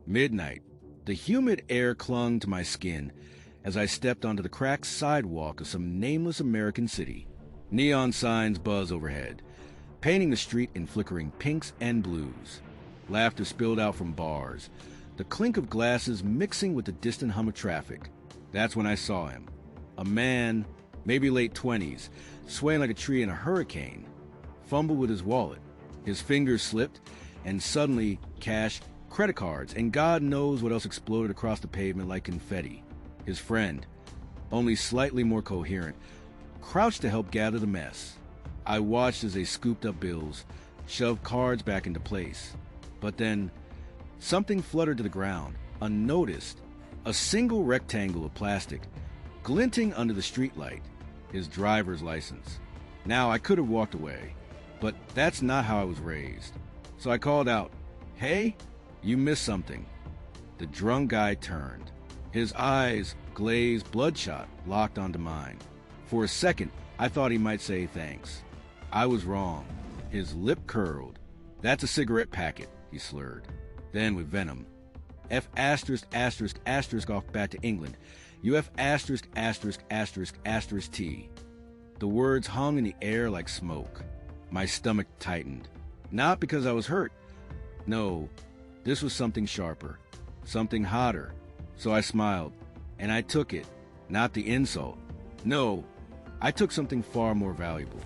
Midnight. The humid air clung to my skin as I stepped onto the cracked sidewalk of some nameless American city. Neon signs buzz overhead, painting the street in flickering pinks and blues. Laughter spilled out from bars, the clink of glasses mixing with the distant hum of traffic. That's when I saw him. A man, maybe late 20s, swaying like a tree in a hurricane, fumbled with his wallet. His fingers slipped, and suddenly cash, credit cards, and God knows what else exploded across the pavement like confetti. His friend, only slightly more coherent, crouched to help gather the mess. I watched as they scooped up bills, shoved cards back into place. But then, something fluttered to the ground, unnoticed. A single rectangle of plastic, glinting under the streetlight. His driver's license. Now, I could have walked away, but that's not how I was raised. So I called out, "Hey, you missed something." The drunk guy turned. His eyes, glazed, bloodshot, locked onto mine. For a second, I thought he might say thanks. I was wrong. His lip curled. "That's a cigarette packet," he slurred. Then with venom, F*** off back to England. UF*** T. The words hung in the air like smoke. My stomach tightened. Not because I was hurt. No, this was something sharper, something hotter. So I smiled, and I took it, not the insult. No, I took something far more valuable.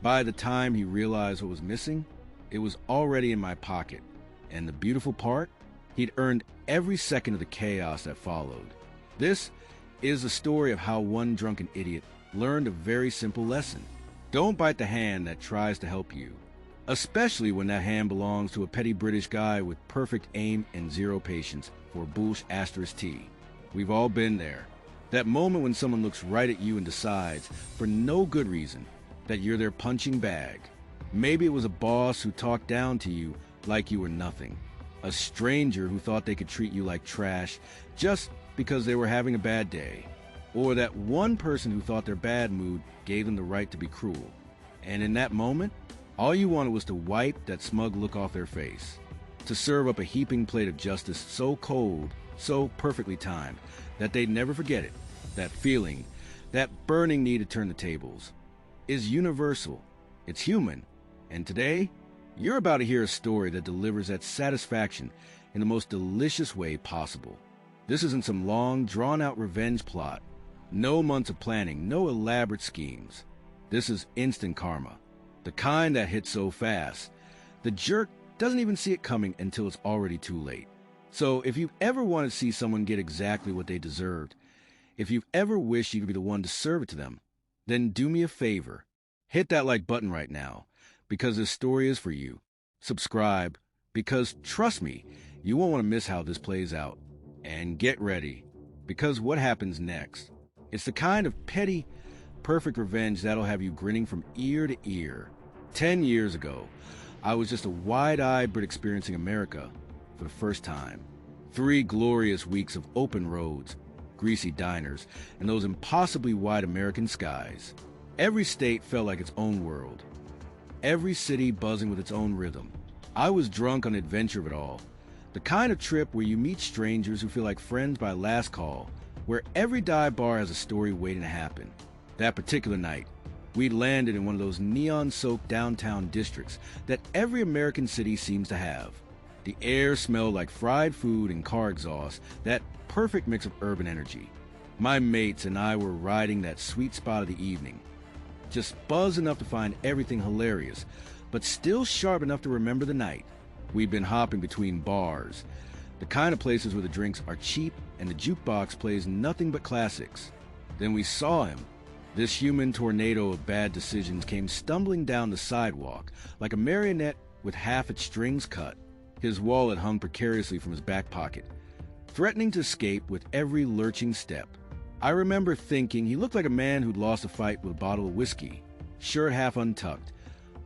By the time he realized what was missing, it was already in my pocket. And the beautiful part? He'd earned every second of the chaos that followed. This is the story of how one drunken idiot learned a very simple lesson. Don't bite the hand that tries to help you, especially when that hand belongs to a petty British guy with perfect aim and zero patience for **T. We've all been there. That moment when someone looks right at you and decides, for no good reason, that you're their punching bag. Maybe it was a boss who talked down to you like you were nothing. A stranger who thought they could treat you like trash just because they were having a bad day. Or that one person who thought their bad mood gave them the right to be cruel. And in that moment, all you wanted was to wipe that smug look off their face. To serve up a heaping plate of justice so cold, so perfectly timed, that they'd never forget it. That feeling, that burning need to turn the tables, is universal. It's human. And today, you're about to hear a story that delivers that satisfaction in the most delicious way possible. This isn't some long, drawn-out revenge plot. No months of planning, no elaborate schemes. This is instant karma. The kind that hits so fast, the jerk doesn't even see it coming until it's already too late. So if you've ever wanted to see someone get exactly what they deserved, if you've ever wished you could be the one to serve it to them, then do me a favor. Hit that like button right now, because this story is for you. Subscribe, because trust me, you won't want to miss how this plays out. And get ready, because what happens next? It's the kind of petty, perfect revenge that'll have you grinning from ear to ear. 10 years ago, I was just a wide-eyed Brit experiencing America for the first time. 3 glorious weeks of open roads, greasy diners, and those impossibly wide American skies. Every state felt like its own world. Every city buzzing with its own rhythm. I was drunk on the adventure of it all. The kind of trip where you meet strangers who feel like friends by last call, where every dive bar has a story waiting to happen. That particular night, we landed in one of those neon-soaked downtown districts that every American city seems to have. The air smelled like fried food and car exhaust, that perfect mix of urban energy. My mates and I were riding that sweet spot of the evening. Just buzzed enough to find everything hilarious, but still sharp enough to remember the night. We'd been hopping between bars, the kind of places where the drinks are cheap and the jukebox plays nothing but classics. Then we saw him. This human tornado of bad decisions came stumbling down the sidewalk like a marionette with half its strings cut. His wallet hung precariously from his back pocket, threatening to escape with every lurching step. I remember thinking he looked like a man who'd lost a fight with a bottle of whiskey, shirt half untucked,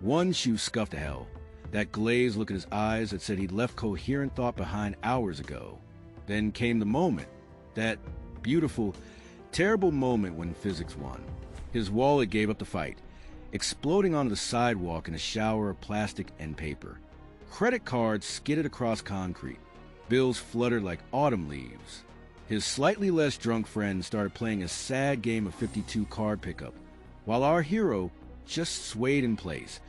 one shoe scuffed to hell, that glazed look in his eyes that said he'd left coherent thought behind hours ago. Then came the moment, that beautiful, terrible moment when physics won. His wallet gave up the fight, exploding onto the sidewalk in a shower of plastic and paper. Credit cards skidded across concrete. Bills fluttered like autumn leaves. His slightly less drunk friend started playing a sad game of 52 card pickup, while our hero just swayed in place,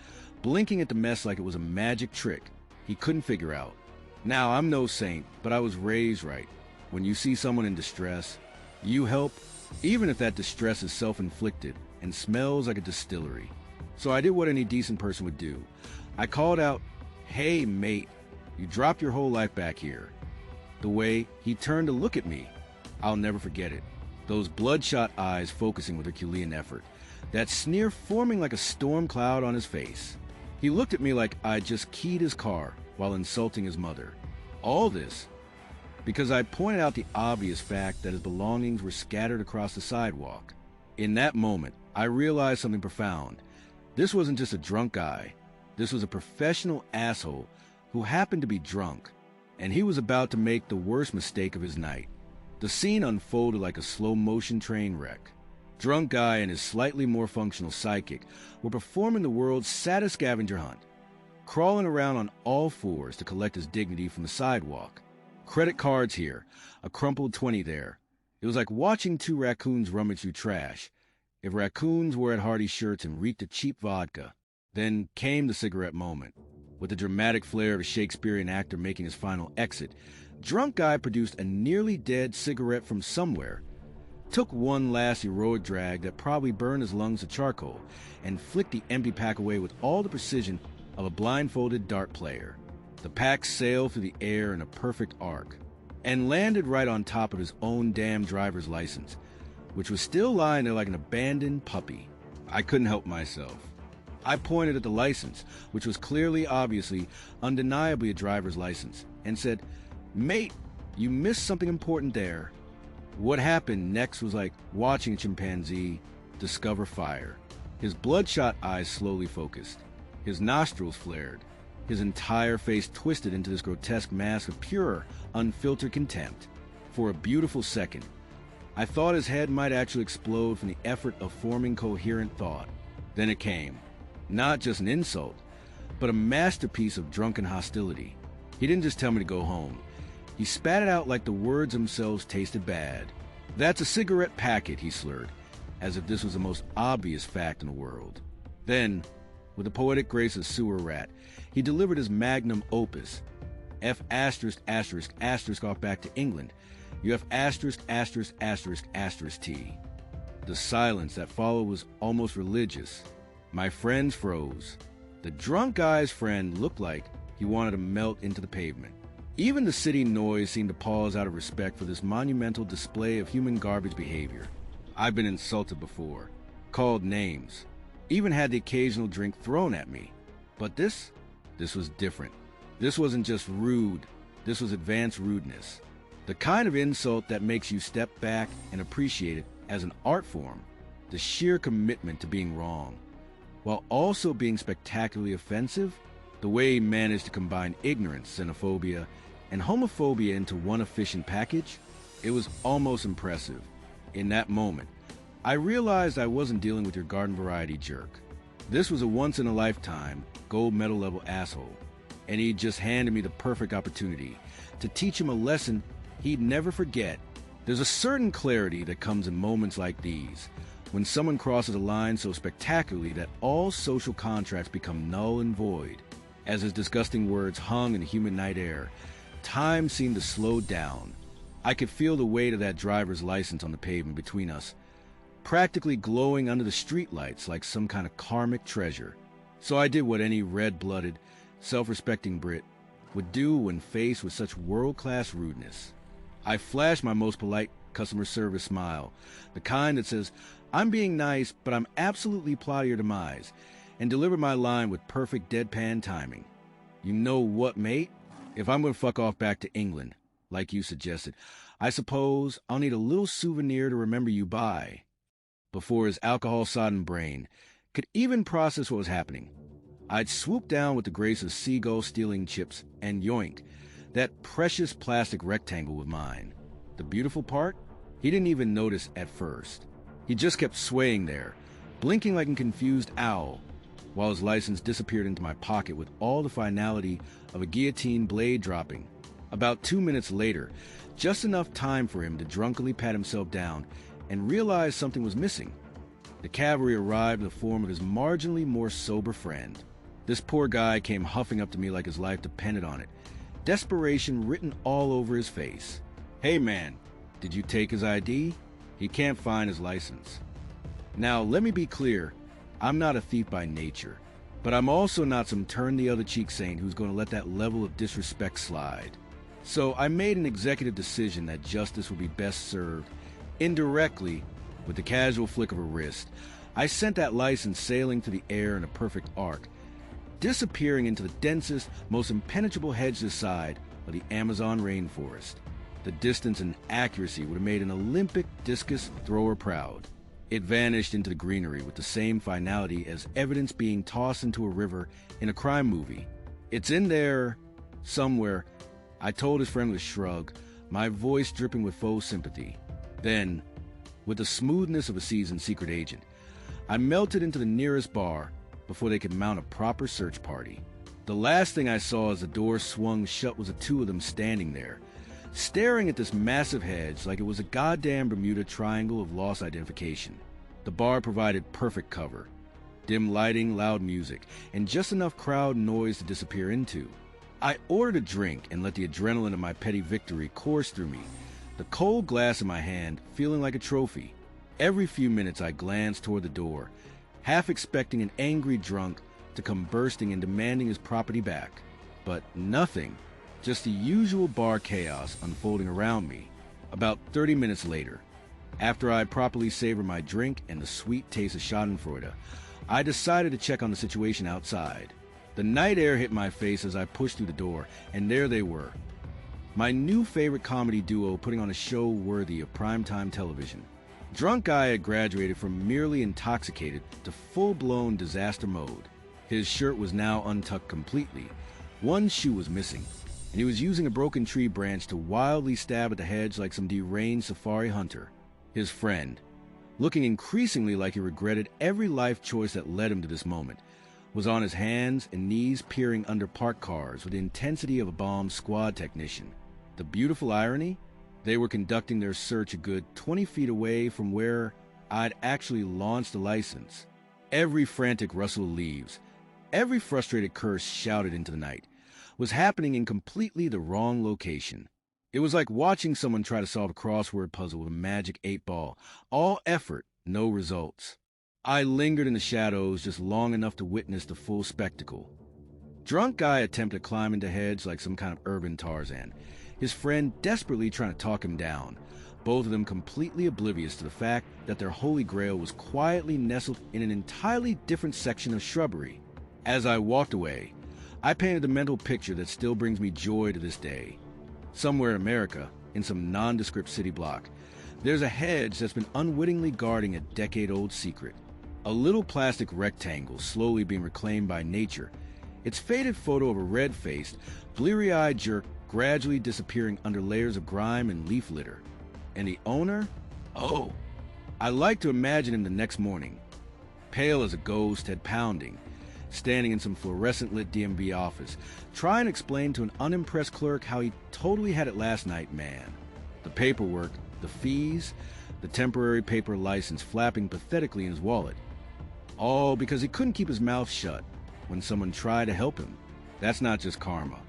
blinking at the mess like it was a magic trick he couldn't figure out. Now, I'm no saint, but I was raised right. When you see someone in distress, you help, even if that distress is self-inflicted and smells like a distillery. So I did what any decent person would do. I called out, "Hey, mate, you dropped your whole life back here." The way he turned to look at me, I'll never forget it. Those bloodshot eyes focusing with Herculean effort, that sneer forming like a storm cloud on his face. He looked at me like I'd just keyed his car while insulting his mother. All this because I pointed out the obvious fact that his belongings were scattered across the sidewalk. In that moment, I realized something profound. This wasn't just a drunk guy. This was a professional asshole who happened to be drunk, and he was about to make the worst mistake of his night. The scene unfolded like a slow-motion train wreck. Drunk guy and his slightly more functional sidekick were performing the world's saddest scavenger hunt, crawling around on all fours to collect his dignity from the sidewalk. Credit cards here, a crumpled 20 there. It was like watching two raccoons rummage through trash. If raccoons wore at Hardy shirts and reeked of cheap vodka. Then came the cigarette moment. With the dramatic flair of a Shakespearean actor making his final exit, drunk guy produced a nearly dead cigarette from somewhere, took one last heroic drag that probably burned his lungs to charcoal, and flicked the empty pack away with all the precision of a blindfolded dart player. The pack sailed through the air in a perfect arc, and landed right on top of his own damn driver's license, which was still lying there like an abandoned puppy. I couldn't help myself. I pointed at the license, which was clearly, obviously, undeniably a driver's license, and said, "Mate, you missed something important there." What happened next was like watching a chimpanzee discover fire. His bloodshot eyes slowly focused. His nostrils flared. His entire face twisted into this grotesque mask of pure, unfiltered contempt. For a beautiful second, I thought his head might actually explode from the effort of forming coherent thought. Then it came. Not just an insult, but a masterpiece of drunken hostility. He didn't just tell me to go home. He spat it out like the words themselves tasted bad. "That's a cigarette packet," he slurred, as if this was the most obvious fact in the world. Then, with the poetic grace of sewer rat, he delivered his magnum opus. F*** off back to England. You have *********T. The silence that followed was almost religious. My friends froze. The drunk guy's friend looked like he wanted to melt into the pavement. Even the city noise seemed to pause out of respect for this monumental display of human garbage behavior. I've been insulted before, called names, even had the occasional drink thrown at me. But this was different. This wasn't just rude, this was advanced rudeness. The kind of insult that makes you step back and appreciate it as an art form. The sheer commitment to being wrong, while also being spectacularly offensive. The way he managed to combine ignorance, xenophobia, and homophobia into one efficient package, it was almost impressive. In that moment, I realized I wasn't dealing with your garden variety jerk. This was a once-in-a-lifetime, gold medal level asshole, and he just handed me the perfect opportunity to teach him a lesson he'd never forget. There's a certain clarity that comes in moments like these, when someone crosses a line so spectacularly that all social contracts become null and void. As his disgusting words hung in the humid night air, time seemed to slow down. I could feel the weight of that driver's license on the pavement between us, practically glowing under the streetlights like some kind of karmic treasure. So I did what any red-blooded, self-respecting Brit would do when faced with such world-class rudeness. I flashed my most polite customer service smile, the kind that says, "I'm being nice, but I'm absolutely plotting your demise," and delivered my line with perfect deadpan timing. "You know what, mate? If I'm going to fuck off back to England, like you suggested, I suppose I'll need a little souvenir to remember you by." Before his alcohol-sodden brain could even process what was happening, I'd swooped down with the grace of seagull stealing chips and yoink that precious plastic rectangle with mine. The beautiful part? He didn't even notice at first. He just kept swaying there, blinking like a confused owl, while his license disappeared into my pocket with all the finality of a guillotine blade dropping. About 2 minutes later, just enough time for him to drunkenly pat himself down and realize something was missing. The cavalry arrived in the form of his marginally more sober friend. This poor guy came huffing up to me like his life depended on it, desperation written all over his face. "Hey man, did you take his ID? He can't find his license." Now, let me be clear, I'm not a thief by nature, but I'm also not some turn-the-other-cheek saint who's going to let that level of disrespect slide. So I made an executive decision that justice would be best served indirectly with the casual flick of a wrist. I sent that license sailing through the air in a perfect arc, disappearing into the densest, most impenetrable hedge this side of the Amazon rainforest. The distance and accuracy would have made an Olympic discus thrower proud. It vanished into the greenery with the same finality as evidence being tossed into a river in a crime movie. "It's in there somewhere," I told his friend with a shrug, my voice dripping with faux sympathy. Then, with the smoothness of a seasoned secret agent, I melted into the nearest bar before they could mount a proper search party. The last thing I saw as the door swung shut was the two of them standing there, staring at this massive hedge like it was a goddamn Bermuda Triangle of lost identification. The bar provided perfect cover, dim lighting, loud music, and just enough crowd noise to disappear into. I ordered a drink and let the adrenaline of my petty victory course through me, the cold glass in my hand feeling like a trophy. Every few minutes I glanced toward the door, half expecting an angry drunk to come bursting and demanding his property back. But nothing, just the usual bar chaos unfolding around me. About 30 minutes later, after I properly savored my drink and the sweet taste of schadenfreude, I decided to check on the situation outside. The night air hit my face as I pushed through the door, and there they were. My new favorite comedy duo putting on a show worthy of primetime television. Drunk guy had graduated from merely intoxicated to full-blown disaster mode. His shirt was now untucked completely. One shoe was missing, and he was using a broken tree branch to wildly stab at the hedge like some deranged safari hunter. His friend, looking increasingly like he regretted every life choice that led him to this moment, was on his hands and knees peering under parked cars with the intensity of a bomb squad technician. The beautiful irony? They were conducting their search a good 20 feet away from where I'd actually launched the license. Every frantic rustle of leaves, every frustrated curse shouted into the night, was happening in completely the wrong location. It was like watching someone try to solve a crossword puzzle with a magic 8-ball. All effort, no results. I lingered in the shadows just long enough to witness the full spectacle. Drunk guy attempted to climb into hedge like some kind of urban Tarzan, his friend desperately trying to talk him down, both of them completely oblivious to the fact that their holy grail was quietly nestled in an entirely different section of shrubbery. As I walked away, I painted a mental picture that still brings me joy to this day. Somewhere in America, in some nondescript city block, there's a hedge that's been unwittingly guarding a decade-old secret. A little plastic rectangle slowly being reclaimed by nature, its faded photo of a red-faced, bleary-eyed jerk gradually disappearing under layers of grime and leaf litter. And the owner? Oh, I like to imagine him the next morning, pale as a ghost, head pounding, standing in some fluorescent-lit DMV office, trying to explain to an unimpressed clerk how he totally had it last night, man. The paperwork, the fees, the temporary paper license flapping pathetically in his wallet. All because he couldn't keep his mouth shut when someone tried to help him. That's not just karma.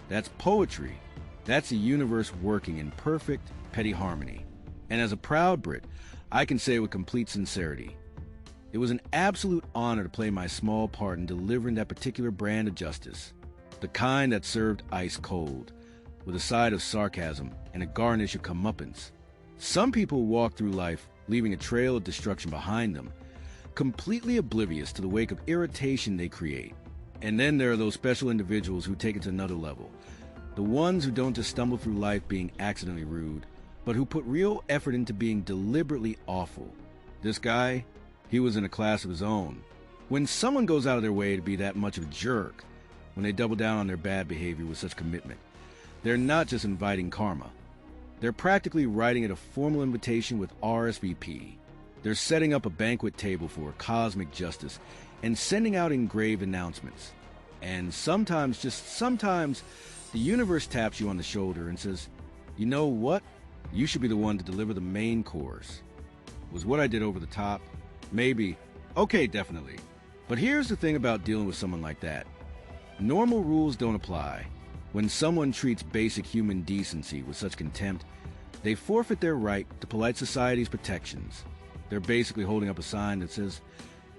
That's poetry. That's the universe working in perfect, petty harmony. And as a proud Brit, I can say with complete sincerity, it was an absolute honor to play my small part in delivering that particular brand of justice. The kind that served ice cold, with a side of sarcasm and a garnish of comeuppance. Some people walk through life leaving a trail of destruction behind them, completely oblivious to the wake of irritation they create. And then there are those special individuals who take it to another level. The ones who don't just stumble through life being accidentally rude, but who put real effort into being deliberately awful. This guy, he was in a class of his own. When someone goes out of their way to be that much of a jerk, when they double down on their bad behavior with such commitment, they're not just inviting karma. They're practically writing it a formal invitation with RSVP. They're setting up a banquet table for cosmic justice and sending out engraved announcements. And sometimes, just sometimes, The universe taps you on the shoulder and says, you know what? You should be the one to deliver the main course. Was what I did over the top? Maybe. Okay, definitely. But here's the thing about dealing with someone like that. Normal rules don't apply. When someone treats basic human decency with such contempt, they forfeit their right to polite society's protections. They're basically holding up a sign that says,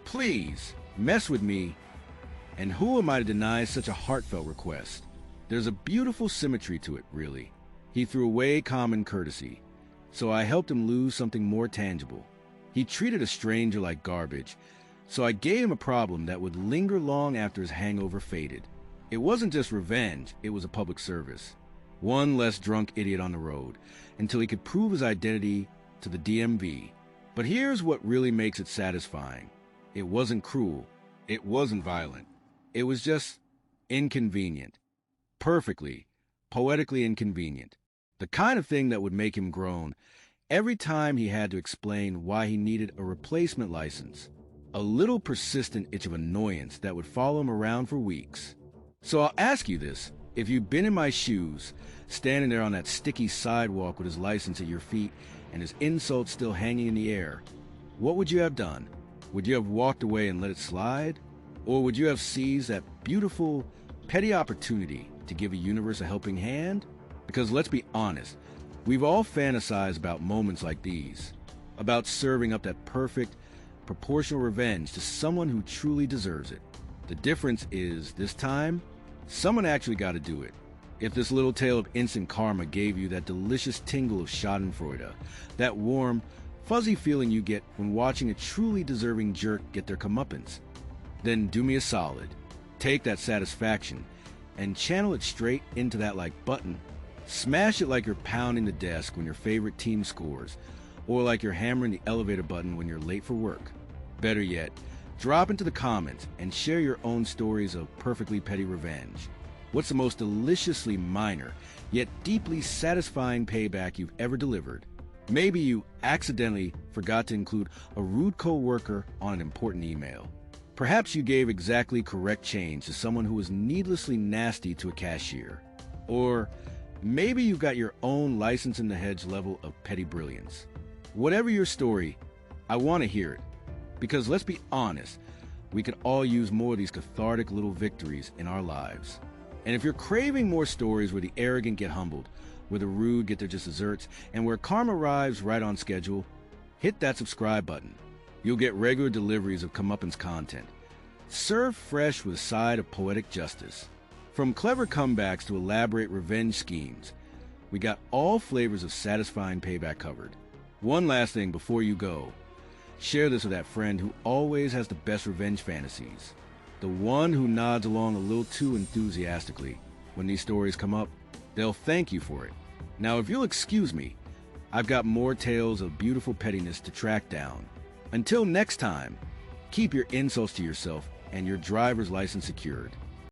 please, mess with me. And who am I to deny such a heartfelt request? There's a beautiful symmetry to it, really. He threw away common courtesy, so I helped him lose something more tangible. He treated a stranger like garbage, so I gave him a problem that would linger long after his hangover faded. It wasn't just revenge, it was a public service. One less drunk idiot on the road, until he could prove his identity to the DMV. But here's what really makes it satisfying. It wasn't cruel. It wasn't violent. It was just inconvenient. Perfectly, poetically inconvenient. The kind of thing that would make him groan every time he had to explain why he needed a replacement license. A little persistent itch of annoyance that would follow him around for weeks. So I'll ask you this. If you'd been in my shoes, standing there on that sticky sidewalk with his license at your feet and his insults still hanging in the air, what would you have done? Would you have walked away and let it slide? Or would you have seized that beautiful, petty opportunity to give a universe a helping hand? Because let's be honest, we've all fantasized about moments like these, about serving up that perfect, proportional revenge to someone who truly deserves it. The difference is, this time, someone actually got to do it. If this little tale of instant karma gave you that delicious tingle of schadenfreude, that warm, fuzzy feeling you get when watching a truly deserving jerk get their comeuppance, then do me a solid. Take that satisfaction and channel it straight into that like button. Smash it like you're pounding the desk when your favorite team scores, or like you're hammering the elevator button when you're late for work. Better yet, drop into the comments and share your own stories of perfectly petty revenge. What's the most deliciously minor, yet deeply satisfying payback you've ever delivered? Maybe you accidentally forgot to include a rude co-worker on an important email. Perhaps you gave exactly correct change to someone who was needlessly nasty to a cashier. Or maybe you've got your own license in the hedge level of petty brilliance. Whatever your story, I want to hear it. Because let's be honest, we could all use more of these cathartic little victories in our lives. And if you're craving more stories where the arrogant get humbled, where the rude get their just desserts, and where karma arrives right on schedule, hit that subscribe button. You'll get regular deliveries of comeuppance content, served fresh with a side of poetic justice. From clever comebacks to elaborate revenge schemes, we got all flavors of satisfying payback covered. One last thing before you go. Share this with that friend who always has the best revenge fantasies. The one who nods along a little too enthusiastically. When these stories come up, they'll thank you for it. Now, if you'll excuse me, I've got more tales of beautiful pettiness to track down. Until next time, keep your insults to yourself and your driver's license secured.